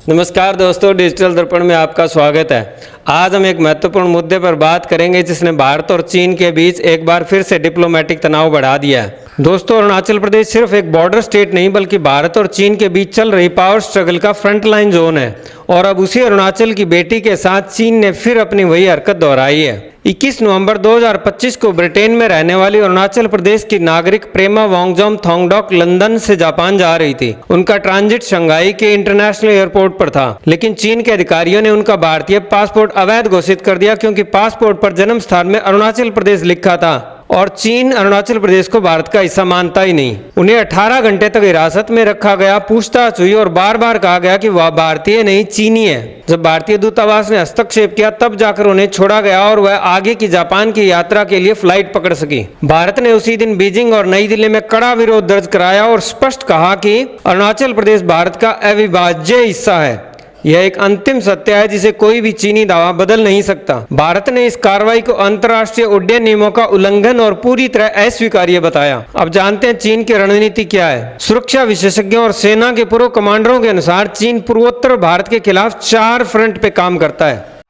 नमस्कार दोस्तों, डिजिटल दर्पण में आपका स्वागत है। आज हम एक महत्वपूर्ण मुद्दे पर बात करेंगे जिसने भारत और चीन के बीच एक बार फिर से डिप्लोमेटिक तनाव बढ़ा दिया है। दोस्तों, अरुणाचल प्रदेश सिर्फ एक बॉर्डर स्टेट नहीं बल्कि भारत और चीन के बीच चल रही पावर स्ट्रगल का फ्रंट लाइन जोन है और अब उसी अरुणाचल की बेटी के साथ चीन ने फिर अपनी वही हरकत दोहराई है। 21 नवंबर 2025 को ब्रिटेन में रहने वाली अरुणाचल प्रदेश की नागरिक प्रेमा वांगजोम थोंगडोक लंदन से जापान जा रही थी। उनका ट्रांजिट शंघाई के इंटरनेशनल एयरपोर्ट पर था, लेकिन चीन के अधिकारियों ने उनका भारतीय पासपोर्ट अवैध घोषित कर दिया क्योंकि पासपोर्ट पर जन्म स्थान में अरुणाचल प्रदेश लिखा था और चीन अरुणाचल प्रदेश को भारत का हिस्सा मानता ही नहीं। उन्हें 18 घंटे तक हिरासत में रखा गया, पूछताछ हुई और बार बार कहा गया कि वह भारतीय नहीं चीनी है। जब भारतीय दूतावास ने हस्तक्षेप किया तब जाकर उन्हें छोड़ा गया और वह आगे की जापान की यात्रा के लिए फ्लाइट पकड़ सकी। भारत ने उसी दिन बीजिंग और नई दिल्ली में कड़ा विरोध दर्ज कराया और स्पष्ट कहा कि अरुणाचल प्रदेश भारत का अविभाज्य हिस्सा है। यह एक अंतिम सत्य है जिसे कोई भी चीनी दावा बदल नहीं सकता। भारत ने इस कार्रवाई को अंतर्राष्ट्रीय उड्डयन नियमों का उल्लंघन और पूरी तरह अस्वीकार्य बताया। अब जानते हैं चीन की रणनीति क्या है। सुरक्षा विशेषज्ञों और सेना के पूर्व कमांडरों के अनुसार चीन पूर्वोत्तर भारत के खिलाफ 4 फ्रंट पे काम करता है।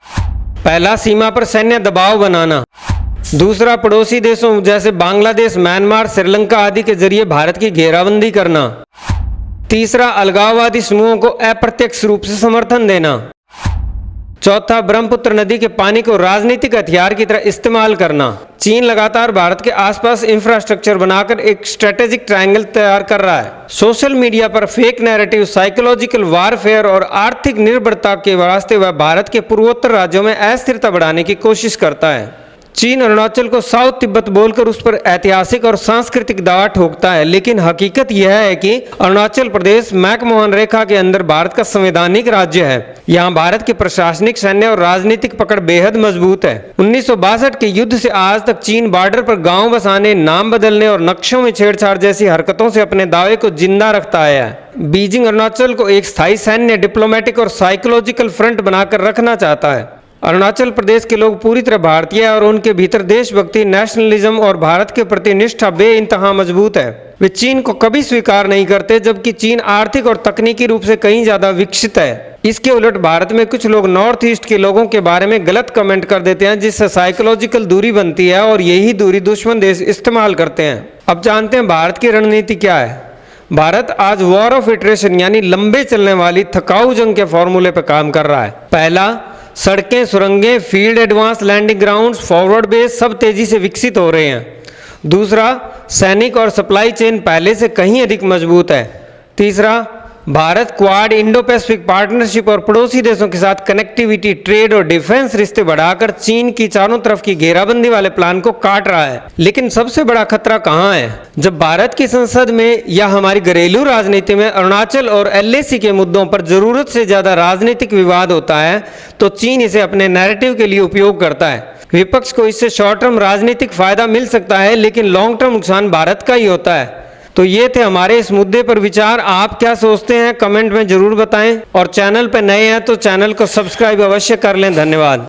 पहला, सीमा पर सैन्य दबाव बनाना। दूसरा, पड़ोसी देशों जैसे बांग्लादेश, म्यांमार, श्रीलंका आदि के जरिए भारत की घेराबंदी करना। तीसरा, अलगाववादी समूहों को अप्रत्यक्ष रूप से समर्थन देना। चौथा, ब्रह्मपुत्र नदी के पानी को राजनीतिक हथियार की तरह इस्तेमाल करना। चीन लगातार भारत के आसपास इंफ्रास्ट्रक्चर बनाकर एक स्ट्रेटेजिक ट्रायंगल तैयार कर रहा है। सोशल मीडिया पर फेक नैरेटिव, साइकोलॉजिकल वारफेयर और आर्थिक निर्भरता के वास्ते वह भारत के पूर्वोत्तर राज्यों में अस्थिरता बढ़ाने की कोशिश करता है। चीन अरुणाचल को साउथ तिब्बत बोलकर उस पर ऐतिहासिक और सांस्कृतिक दावा ठोकता है, लेकिन हकीकत यह है कि अरुणाचल प्रदेश मैकमोहन रेखा के अंदर भारत का संवैधानिक राज्य है। यहाँ भारत की प्रशासनिक, सैन्य और राजनीतिक पकड़ बेहद मजबूत है। 1962 के युद्ध से आज तक चीन बॉर्डर पर गांव बसाने, नाम बदलने और नक्शों में छेड़छाड़ जैसी हरकतों से अपने दावे को जिंदा रखता है। बीजिंग अरुणाचल को एक स्थायी सैन्य, डिप्लोमेटिक और साइकोलॉजिकल फ्रंट बनाकर रखना चाहता है। अरुणाचल प्रदेश के लोग पूरी तरह भारतीय हैं और उनके भीतर देशभक्ति, नेशनलिज्म और भारत के प्रति निष्ठा बेइंतहा मजबूत है। वे चीन को कभी स्वीकार नहीं करते, जबकि चीन आर्थिक और तकनीकी रूप से कहीं ज्यादा विकसित है। इसके उलट भारत में कुछ लोग नॉर्थ ईस्ट के लोगों के बारे में गलत कमेंट कर देते हैं, जिससे साइकोलॉजिकल दूरी बनती है और यही दूरी दुश्मन देश इस्तेमाल करते हैं। अब जानते हैं भारत की रणनीति क्या है। भारत आज वॉर ऑफ इटरेशन यानी लंबे चलने वाली थकाऊ जंग के फॉर्मूले पर काम कर रहा है। पहला, सड़कें, सुरंगें, field advance landing grounds, forward base सब तेजी से विकसित हो रहे हैं। दूसरा, सैनिक और सप्लाई चेन पहले से कहीं अधिक मजबूत है। तीसरा, Bharat quad, Indo Pacific partnership और पड़ोसी देशों के साथ कनेक्टिविटी, ट्रेड और डिफेंस रिश्ते बढ़ाकर चीन की चारों तरफ की घेराबंदी वाले प्लान को काट रहा है। लेकिन सबसे बड़ा खतरा कहाँ है? जब भारत की संसद में या हमारी घरेलू राजनीति में अरुणाचल और LAC के मुद्दों पर जरूरत से ज्यादा राजनीतिक विवाद होता है तो चीन इसे अपने नैरेटिव के लिए उपयोग करता है। विपक्ष को इससे शॉर्ट टर्म राजनीतिक फायदा मिल सकता है, लेकिन लॉन्ग टर्म नुकसान भारत का ही होता है। तो ये थे हमारे इस मुद्दे पर विचार। आप क्या सोचते हैं कमेंट में जरूर बताएं और चैनल पर नए हैं तो चैनल को सब्सक्राइब अवश्य कर लें। धन्यवाद।